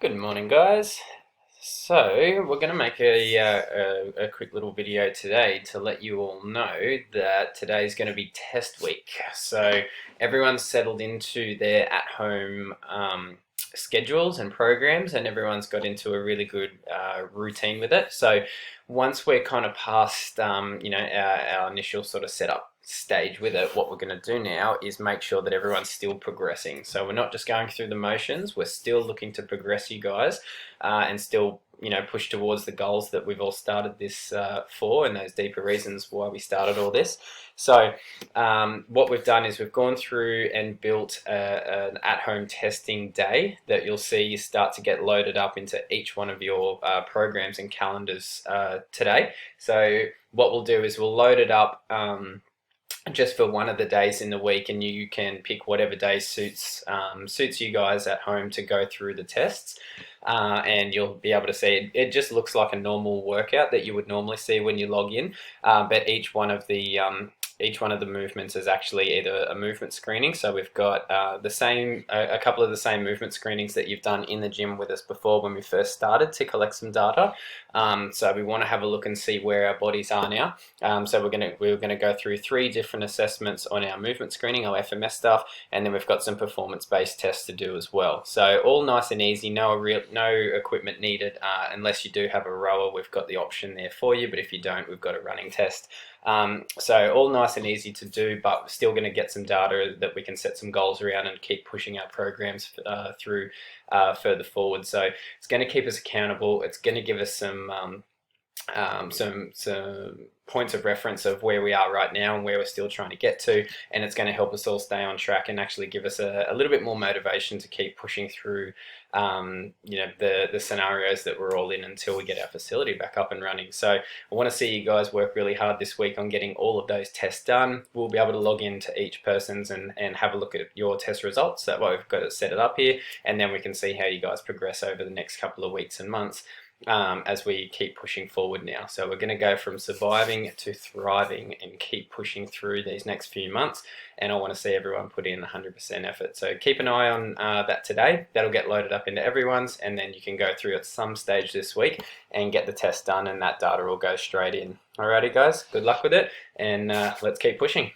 Good morning, guys. So, we're going to make a quick little video today to let you all know that today is going to be test week. So, everyone's settled into their at-home schedules and programs, and everyone's got into a really good routine with it. So, once we're kind of past, our initial sort of setup stage with it, what we're going to do now is make sure that everyone's still progressing. So we're not just going through the motions, we're still looking to progress you guys and still push towards the goals that we've all started this for, and those deeper reasons why we started all this. So what we've done is we've gone through and built an at-home testing day that you'll see start to get loaded up into each one of your programs and calendars today. So what we'll do is we'll load it up just for one of the days in the week, and you can pick whatever day suits you guys at home to go through the tests, and you'll be able to see it. It just looks like a normal workout that you would normally see when you log in, but each one of the movements is actually either a movement screening. So we've got a couple of the same movement screenings that you've done in the gym with us before when we first started to collect some data. So we want to have a look and see where our bodies are now. So we're gonna go through 3 different assessments on our movement screening, our FMS stuff, and then we've got some performance-based tests to do as well. So all nice and easy, no equipment needed unless you do have a rower. We've got the option there for you, but if you don't, we've got a running test. So all nice and easy to do, but still going to get some data that we can set some goals around and keep pushing our programs through further forward. So it's going to keep us accountable. It's going to give us some points of reference of where we are right now and where we're still trying to get to, and it's going to help us all stay on track and actually give us a little bit more motivation to keep pushing through the scenarios that we're all in until we get our facility back up and running. So I want to see you guys work really hard this week on getting all of those tests done. We'll be able to log into each person's and have a look at your test results. That way we've got it set it up here, and then we can see how you guys progress over the next couple of weeks and months as we keep pushing forward now. So we're going to go from surviving to thriving and keep pushing through these next few months, and I want to see everyone put in 100% effort. So keep an eye on that today. That'll get loaded up into everyone's, and then you can go through at some stage this week and get the test done, and that data will go straight in. Alrighty guys, good luck with it, and let's keep pushing.